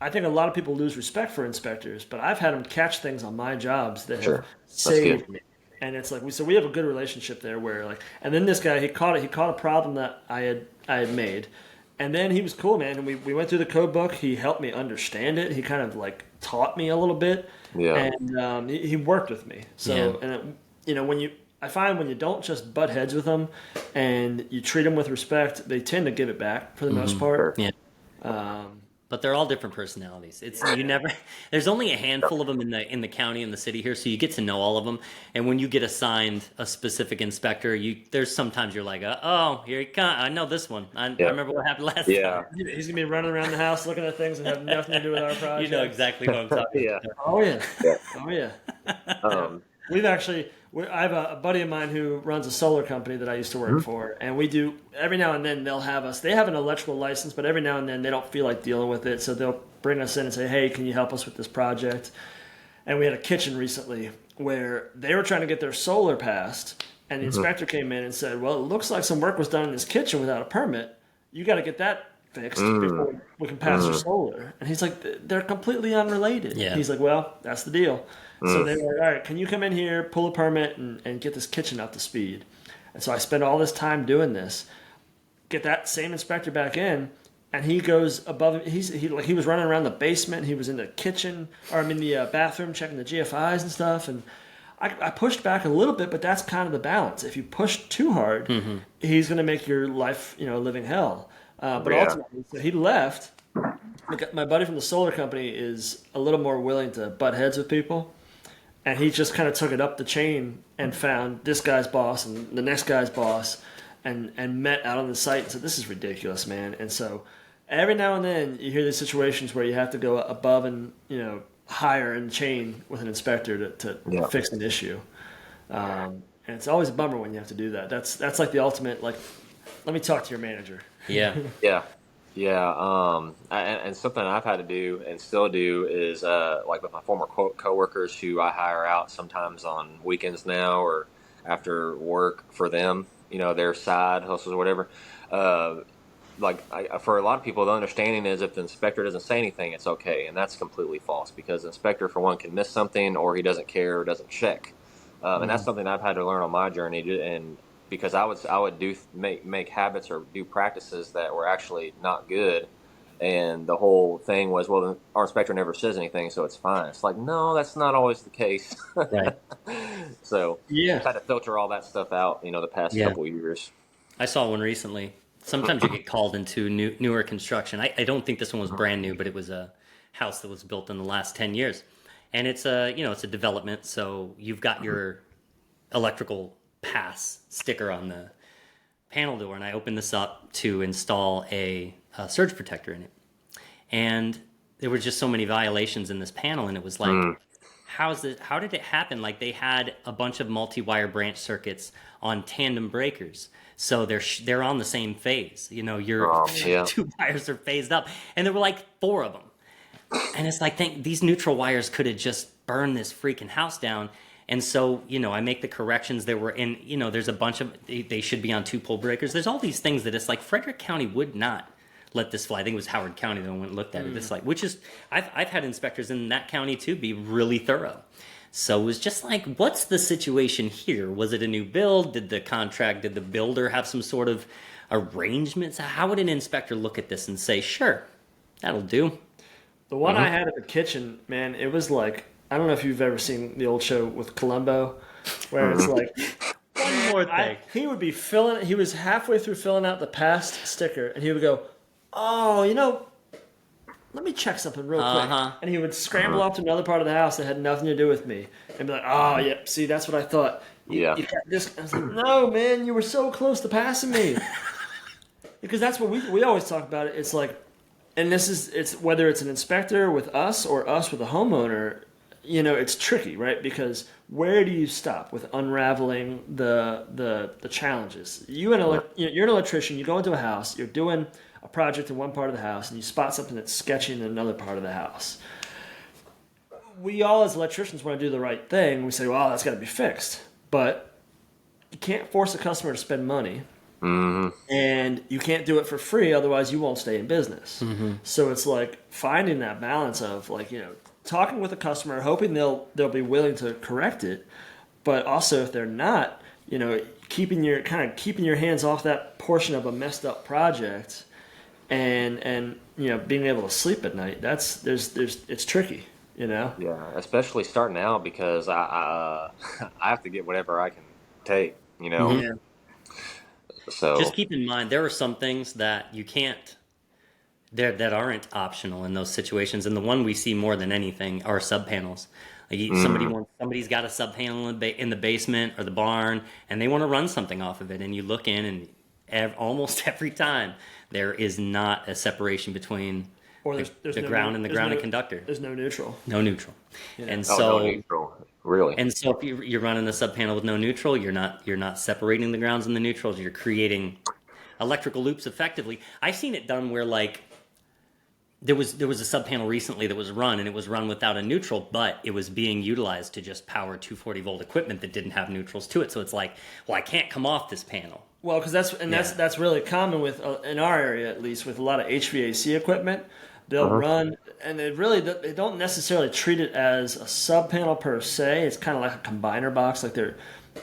I think a lot of people lose respect for inspectors, but I've had them catch things on my jobs that Sure. have That's saved good. me. And it's like we have a good relationship there where like, and then this guy he caught a problem that I had made, and then he was cool, man. And we went through the code book. He helped me understand it. He kind of like taught me a little bit, and he worked with me. So and I find when you don't just butt heads with them, and you treat them with respect, they tend to give it back for the most part. Yeah. But they're all different personalities. There's only a handful of them in the county and the city here, so you get to know all of them. And when you get assigned a specific inspector, there's sometimes you're like, oh, here he comes. I know this one. I remember what happened last time. He's gonna be running around the house looking at things that have nothing to do with our project. You know exactly what I'm talking about. Oh yeah. I have a buddy of mine who runs a solar company that I used to work for, and we do every now and then they have an electrical license, but every now and then they don't feel like dealing with it, so they'll bring us in and say, hey, can you help us with this project? And we had a kitchen recently where they were trying to get their solar passed, and the inspector came in and said, well, it looks like some work was done in this kitchen without a permit. You got to get that fixed before we can pass your solar. And he's like, they're completely unrelated. Yeah. He's like, well, that's the deal. So they were like, all right, can you come in here, pull a permit, and get this kitchen up to speed? And so I spent all this time doing this, get that same inspector back in, and he goes above. He was running around the basement. He was in the kitchen, or I'm in the bathroom checking the GFIs and stuff. And I pushed back a little bit, but that's kind of the balance. If you push too hard, he's going to make your life, a living hell. But ultimately, so he left. My buddy from the solar company is a little more willing to butt heads with people. And he just kind of took it up the chain and found this guy's boss and the next guy's boss and met out on the site and said, this is ridiculous, man. And so every now and then you hear these situations where you have to go above and, higher in the chain with an inspector to fix an issue. And it's always a bummer when you have to do that. That's like the ultimate, like, let me talk to your manager. Yeah. And something I've had to do and still do is like with my former coworkers who I hire out sometimes on weekends now or after work for them, their side hustles or whatever. For a lot of people, the understanding is if the inspector doesn't say anything, it's okay, and that's completely false because the inspector, for one, can miss something or he doesn't care or doesn't check, and that's something I've had to learn on my journey and. Because I would make habits or do practices that were actually not good, and the whole thing was, well, our inspector never says anything, so it's fine. It's like, no, that's not always the case. Right. So I've had to filter all that stuff out, the past couple of years. I saw one recently. Sometimes you get called into newer construction. I don't think this one was brand new, but it was a house that was built in the last 10 years, and it's a development. So you've got your electrical pass sticker on the panel door, and I opened this up to install a surge protector in it, and there were just so many violations in this panel, and it was like, how did it happen? Like they had a bunch of multi-wire branch circuits on tandem breakers, so they're on the same phase. Your two wires are phased up, and there were like 4 of them, and it's like these neutral wires could have just burned this freaking house down. And so, I make the corrections. There were there's a bunch of, they should be on 2-pole breakers. There's all these things that it's like Frederick County would not let this fly. I think it was Howard County that went and looked at it. It's like, which is, I've had inspectors in that county too be really thorough. So it was just like, what's the situation here? Was it a new build? Did the builder have some sort of arrangements? How would an inspector look at this and say, sure, that'll do? The one I had at the kitchen, man, it was like, I don't know if you've ever seen the old show with Columbo, where it's like, one more thing. He was halfway through filling out the past sticker, and he would go, oh, let me check something real quick. And he would scramble off to another part of the house that had nothing to do with me, and be like, oh, yeah, see, that's what I thought. You got this. I was like, no, man, you were so close to passing me. Because that's what we always talk about it. It's like, and it's whether it's an inspector with us or us with a homeowner, it's tricky, right? Because where do you stop with unraveling the challenges? You're an electrician. You go into a house. You're doing a project in one part of the house, and you spot something that's sketchy in another part of the house. We all, as electricians, want to do the right thing. We say, well, that's got to be fixed. But you can't force a customer to spend money. And you can't do it for free. Otherwise, you won't stay in business. So it's like finding that balance of talking with the customer, hoping they'll be willing to correct it, but also if they're not, keeping your hands off that portion of a messed up project, and being able to sleep at night. It's tricky. Yeah, especially starting out because I have to get whatever I can take, Mhm. Yeah. Just So keep in mind there are some things that you can't there that aren't optional in those situations, and the one we see more than anything are sub panels. Like mm, somebody's got a sub panel in the basement or the barn, and they want to run something off of it, and you look in, and almost every time there is not a separation between Or the ground and the grounded conductor. there's no neutral. No neutral, You know. and oh, no so neutral, really? if you're running a sub panel with no neutral, you're not separating the grounds and the neutrals. You're creating electrical loops effectively. I've seen it done where like there was a sub panel recently that was run, and it was run without a neutral, but it was being utilized to just power 240 volt equipment that didn't have neutrals to it. So it's like, well, I can't come off this panel. Well, because that's really common with in our area, at least, with a lot of HVAC equipment. They'll run, and they don't necessarily treat it as a sub panel per se. It's kind of like a combiner box. Like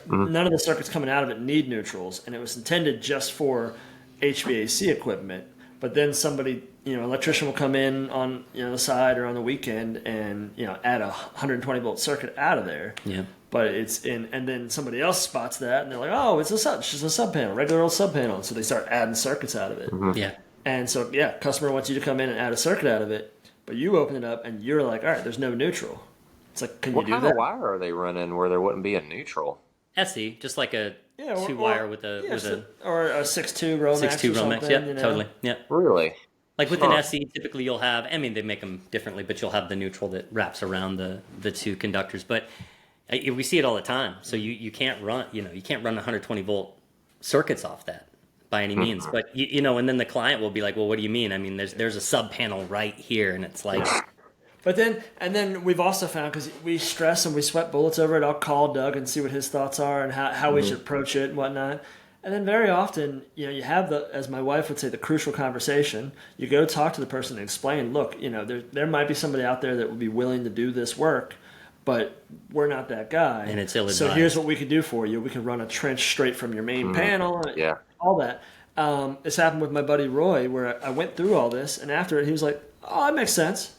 none of the circuits coming out of it need neutrals, and it was intended just for HVAC equipment. But then somebody, electrician will come in on the side or on the weekend and add a 120 volt circuit out of there. Yeah. But it's in, and then somebody else spots that, and they're like, "Oh, it's just a sub panel, regular old sub panel." And so they start adding circuits out of it. Yeah. And so, yeah, customer wants you to come in and add a circuit out of it, but you open it up and you're like, "All right, there's no neutral." It's like, can What you do kind that? of wire are they running where there wouldn't be a neutral? SE, just like a Yeah, two wire with a or a 6.2 Romex 6.2 or Romex. something. Yeah, totally. Yeah. Really? Like with an Huh. SE, typically you'll have. I mean, they make them differently, but you'll have the neutral that wraps around the two conductors. But we see it all the time. So you can't run. You can't run 120 volt circuits off that by any means. But and then the client will be like, "Well, what do you mean? I mean, there's a sub panel right here," and it's like, But then we've also found, because we stress and we sweat bullets over it, I'll call Doug and see what his thoughts are and how we should approach it and whatnot. And then very often, you have as my wife would say, the crucial conversation. You go talk to the person and explain, look, there might be somebody out there that would be willing to do this work, but we're not that guy. And it's ill-advised. So here's what we could do for you. We could run a trench straight from your main panel. Yeah. All that. This happened with my buddy Roy, where I went through all this, and after it, he was like, "Oh, that makes sense."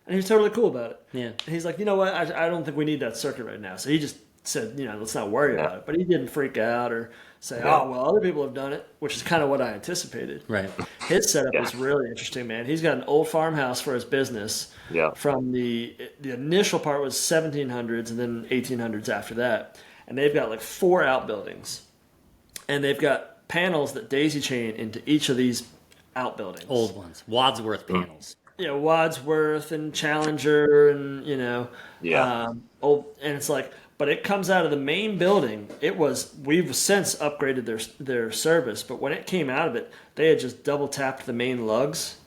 And he was totally cool about it. yeah, And he's like, "You know what? I don't think we need that circuit right now." So he just said, let's not worry about it. But he didn't freak out or say, "Oh, well, other people have done it," which is kind of what I anticipated. right. His setup Yeah. is really interesting, man. He's got an old farmhouse for his business. Yeah. From the initial part was 1700s and then 1800s after that. And they've got like 4 outbuildings. And they've got panels that daisy chain into each of these outbuildings. Old ones, Wadsworth panels. Wadsworth and Challenger and, Yeah. old, and it's like, but it comes out of the main building. We've since upgraded their service, but when it came out of it, they had just double tapped the main lugs.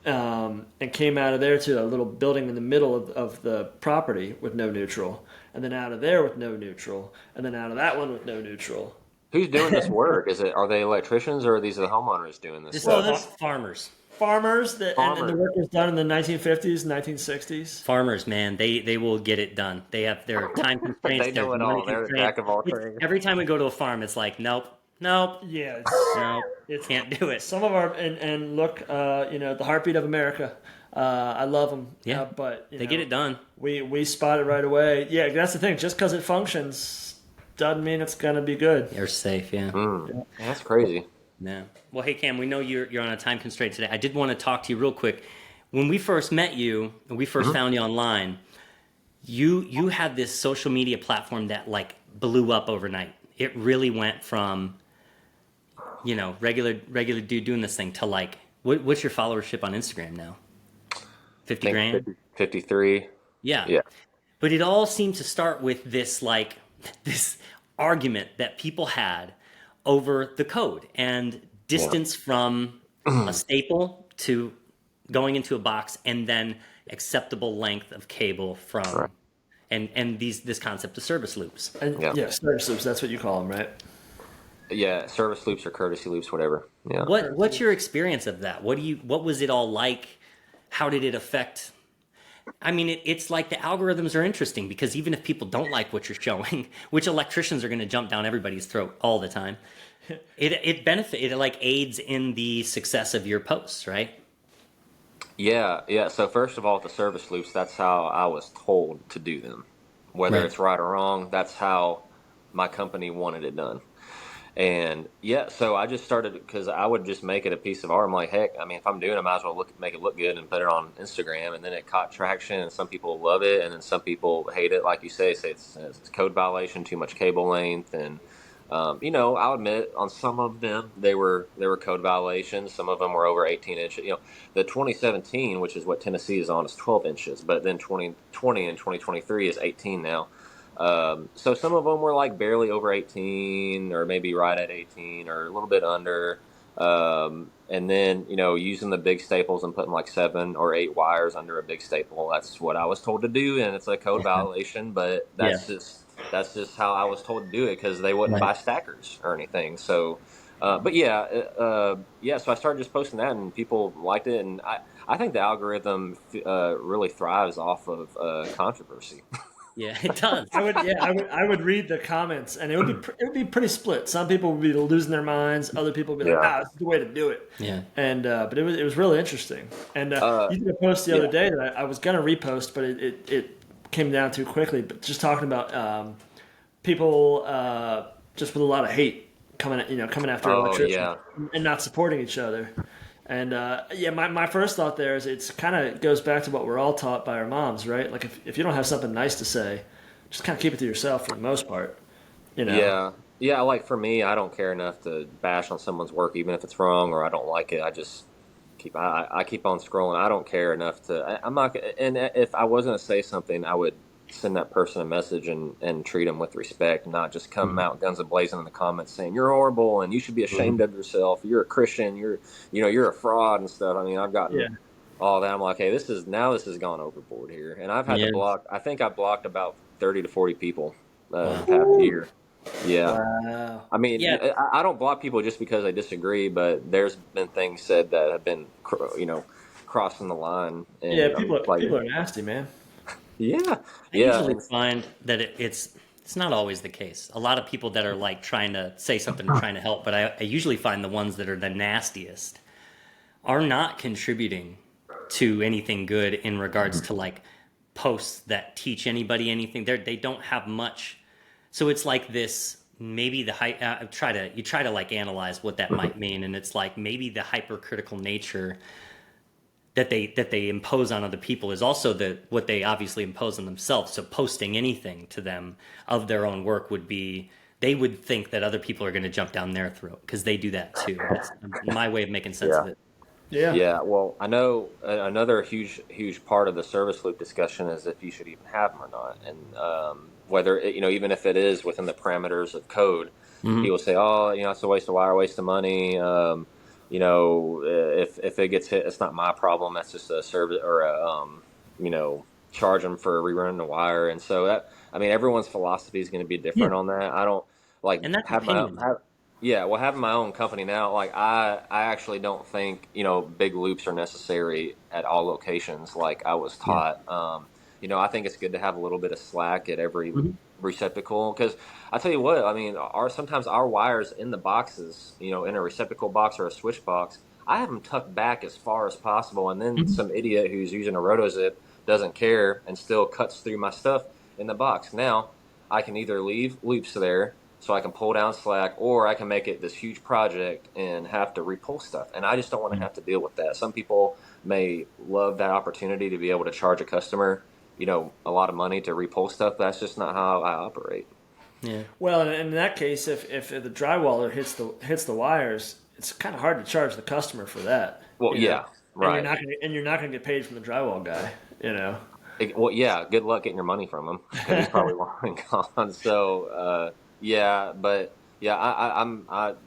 And came out of there to a little building in the middle of the property with no neutral, and then out of there with no neutral, and then out of that one with no neutral. Who's doing this work? Are they electricians or are these the homeowners doing this This stuff? is farmers. Farmers and the Farmers. work was done in the 1950s, 1960s. Farmers, man, they will get it done. They have their time constraints. They know their it all. money They're the constraints. jack of all It's- trades. Every time we go to a farm, it's like, nope, Yeah, can't do it. some of our and look, the heartbeat of America. I love them. Yeah. But They get it done. We spot it right away. Yeah, that's the thing. Just because it functions doesn't mean it's gonna be good. You're safe, yeah. That's crazy. Yeah. Well, hey Cam, we know you're on a time constraint today. I did want to talk to you real quick. When we first met you, and we first found you online, you had this social media platform that like blew up overnight. It really went from regular dude doing this thing to like what's your followership on Instagram now? 50 grand? 53. Yeah. Yeah. But it all seemed to start with this argument that people had over the code and distance from a staple to going into a box, and then acceptable length of cable from and this concept of service loops. And service loops. That's what you call them, right? Yeah, service loops or courtesy loops, whatever. Yeah. What's your experience of that? What was it all like? How did it affect? I mean, it's like the algorithms are interesting because even if people don't like what you're showing, which electricians are going to jump down everybody's throat all the time, it like aids in the success of your posts, right? Yeah, yeah. So first of all, with the service loops, that's how I was told to do them. Whether Right. it's right or wrong, that's how my company wanted it done. And yeah, so I just started because I would just make it a piece of art. I'm like, heck, I mean, if I'm doing it, I might as well make it look good and put it on Instagram. And then it caught traction, and some people love it, and then some people hate it. Like you say it's code violation, too much cable length, and I'll admit on some of them they were code violations. Some of them were over 18 inches. The 2017, which is what Tennessee is on, is 12 inches, but then 2020 and 2023 is 18 now. So some of them were like barely over 18 or maybe right at 18 or a little bit under. And then, using the big staples and putting like 7 or 8 wires under a big staple. That's what I was told to do. And it's a code Yeah. violation, but Yeah. that's just how I was told to do it because they wouldn't Right. buy stackers or anything. So, but yeah, yeah. So I started just posting that, and people liked it, and I think the algorithm really thrives off of controversy. Yeah, it does. I would read the comments, and it would be pretty split. Some people would be losing their minds. Other people would be like, Yeah. "Nah, this is the way to do it." Yeah. And but it was really interesting. And Uh, you did a post the other yeah. day that I was gonna repost, but it came down too quickly. But just talking about people just with a lot of hate coming after Oh electricians yeah. and not supporting each other. And yeah, my first thought there is it's kind of goes back to what we're all taught by our moms, right? Like if you don't have something nice to say, just kind of keep it to yourself for the most part, you know? Yeah. Yeah. Like for me, I don't care enough to bash on someone's work, even if it's wrong or I don't like it. I just I keep on scrolling. I don't care enough I'm not, and if I was going to say something, I would send that person a message and treat them with respect, not just come Mhm. out guns a blazing in the comments saying you're horrible and you should be ashamed Mhm. of yourself. You're a Christian. You're a fraud and stuff. I mean, I've Yeah. gotten all that. I'm like, hey, this has gone overboard here. And I've had to Yeah. block, I think I blocked about 30 to 40 people in the Wow. past year. Yeah. Wow. I mean, Yeah. I don't block people just because I disagree, but there's been things said that have been, crossing the line, Yeah, and I'm people just like, people are nasty, man. yeah, I yeah, usually find that it's not always the case. A lot of people that are like trying to say something and trying to help, but I usually find the ones that are the nastiest are not contributing to anything good in regards to like posts that teach anybody anything. They don't have much. So it's like this. Maybe the you try to like analyze what that might mean, and it's like maybe the hypercritical nature that they impose on other people is also what they obviously impose on themselves. So posting anything to them of their own work would be they would think that other people are going to jump down their throat because they do that too. That's my way of making sense yeah. of it. Yeah. Yeah, well, I know another huge part of the service loop discussion is if you should even have them or not, and whether even if it is within the parameters of code, Hmm. people say, oh, it's a waste of wire, waste of money. If it gets hit, it's not my problem. That's just a service or you know, charge them for rerunning the wire, and so that I mean, everyone's philosophy is going to be Yeah, different on that. I don't like and that's have my opinion. have yeah, well, having my own company now, like I actually don't think big loops are necessary at all locations, like I was Yeah. taught. I think it's good to have a little bit of slack at every Hmm. receptacle because I tell you what, I mean, our sometimes our wires in the boxes, in a receptacle box or a switch box, I have them tucked back as far as possible, and then Hmm. some idiot who's using a rotozip doesn't care and still cuts through my stuff in the box. Now I can either leave loops there so I can pull down slack, or I can make it this huge project and have to repull stuff. And I just don't want to have to deal with that. Some people may love that opportunity to be able to charge a customer, a lot of money to repull stuff. That's just not how I operate. Yeah. Well, in that case, if the drywaller hits the wires, it's kind of hard to charge the customer for that, Well, yeah, and you're right. not gonna get paid from the drywall guy. Well, yeah. Good luck getting your money from him because he's probably long and gone. So, yeah, but yeah,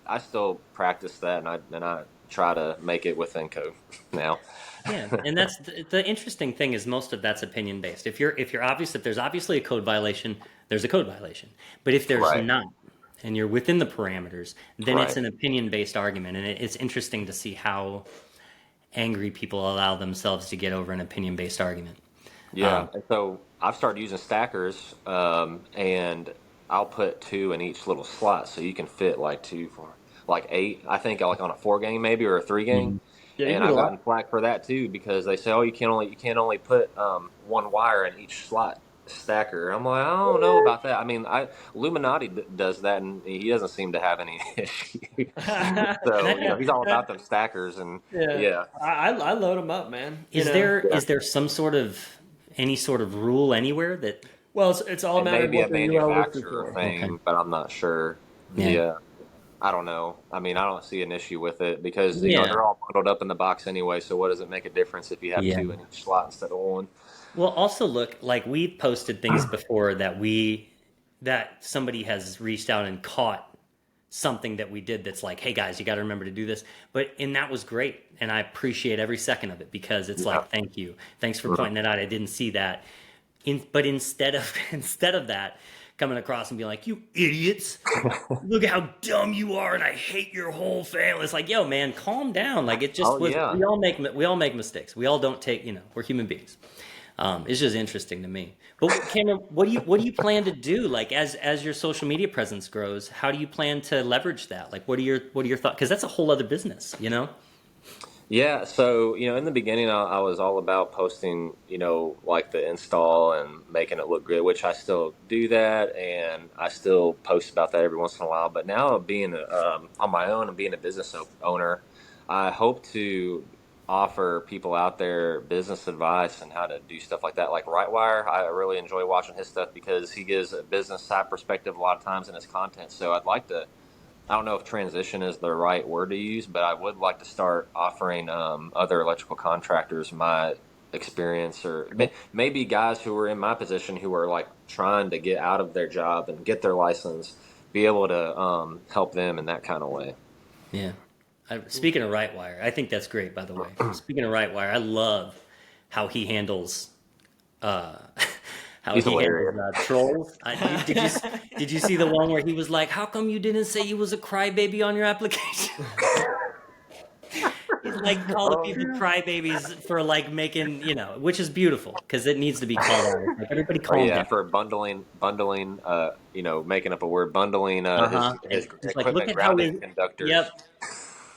I still practice that, and I try to make it within code now. Yeah, and that's the interesting thing is most of that's opinion based. If there's obviously a code violation, there's a code violation. But if there's Right, not, and you're within the parameters, then it's right. an opinion based argument, and it's interesting to see how angry people allow themselves to get over an opinion based argument. Yeah, and so I've started using stackers, and I'll put two in each little slot, so you can fit like two for like eight. I think like on a four gang maybe or a three gang, Mhm. Yeah, you and can do I've a gotten lot. flack for that too because they say, oh, you can't only put one wire in each slot stacker. I'm like, I don't know about that. I mean, I Illuminati does that, and he doesn't seem to have any issues. So he's all about them stackers, and Yeah, yeah, I load them up, man. Is there is there some sort of any sort of rule anywhere that Well, it's all a it matter may of be what a the UL listed manufacturer for. okay. thing, but I'm not sure. Yeah. Yeah. I don't know. I mean, I don't see an issue with it because Yeah. they're all bundled up in the box anyway. So what does it make a difference if you have Yeah. two in each slot instead of one? Well, also look, like we've posted things before that somebody has reached out and caught something that we did that's like, hey guys, you got to remember to do this. And that was great, and I appreciate every second of it because it's Yeah. like, thank you, thanks for Mhm. pointing that out. I didn't see that. But instead of instead of that, coming across and being like, you idiots, look at how dumb you are, and I hate your whole family. It's like, yo, man, calm down. Like it just Oh was. yeah. We all make mistakes. We all don't take. We're human beings. It's just interesting to me. But Cameron, what do you plan to do? Like as your social media presence grows, how do you plan to leverage that? Like what are your thoughts? Because that's a whole other business. Yeah, so in the beginning, I was all about posting, like the install and making it look good, which I still do that, and I still post about that every once in a while. But now, being on my own and being a business owner, I hope to offer people out there business advice and how to do stuff like that. Like Rightwire, I really enjoy watching his stuff because he gives a business side perspective a lot of times in his content. So I'd like to. I don't know if transition is the right word to use, but I would like to start offering other electrical contractors my experience, or maybe guys who are in my position who are like trying to get out of their job and get their license, be able to help them in that kind of way. Yeah. Speaking of Rightwire, I think that's great. By the way, speaking of Rightwire, I love how he handles uh, how He's he handles hilarious. trolls. Did you see the one where he was like, "How come you didn't say you was a crybaby on your application?" He's like calling Oh people yeah. crybabies for like making, which is beautiful because it needs to be called out. It's like everybody Oh calm yeah, down. for bundling, making up a word, bundling Uh his huh. And his it's like, look equipment at how grounding it. conductors. Yep.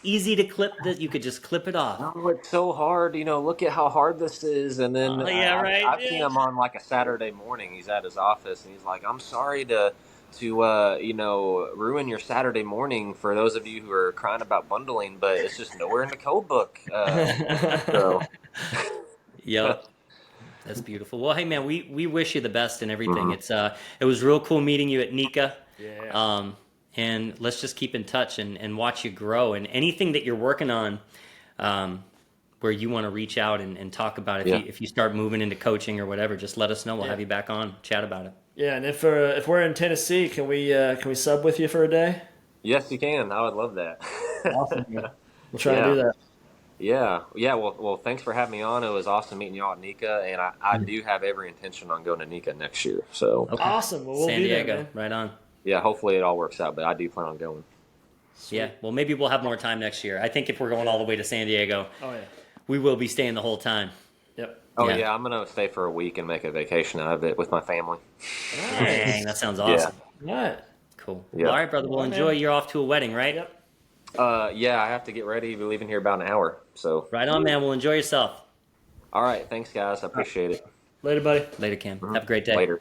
Easy to clip that. You could just clip it off. Oh, it's so hard. Look at how hard this is. And then Oh yeah, right. I've seen Yeah. him on like a Saturday morning. He's at his office and he's like, "I'm sorry to ruin your Saturday morning for those of you who are crying about bundling, but it's just nowhere in the code book." So Yep. That's beautiful. Well, hey man, we wish you the best in everything. mhm. It was real cool meeting you at Nika. Yeah. And let's just keep in touch and watch you grow. And anything that you're working on, where you want to reach out and talk about, if Yeah. you start moving into coaching or whatever, just let us know. We'll Yeah. have you back on, chat about it. Yeah, and if we're in Tennessee, can we sub with you for a day? Yes, you can. I would love that. Awesome, man. We'll try and Yeah. do that. Yeah. Well, thanks for having me on. It was awesome meeting y'all at Nika, and I do have every intention on going to Nika next year. So, Okay. Awesome. Well, we'll San be there, Diego, man. right on. yeah, hopefully it all works out, but I do plan on going. Yeah. Well, maybe we'll have more time next year. I think if we're going all the way to San Diego, Oh yeah. we will be staying the whole time. Yep. Oh, Yeah. yeah, I'm going to stay for a week and make a vacation out of it with my family. Dang, Nice. that sounds Yeah. awesome. All right. Cool. Yeah. Well, all right, brother. Well, All right, enjoy. man. You're off to a wedding, right? Yep. Yeah, I have to get ready. We're leaving here about an hour. So, Right on, man. Well, enjoy yourself. all right. Thanks, guys. I appreciate it. Later, buddy. Later, Cam. Have a great day. Later.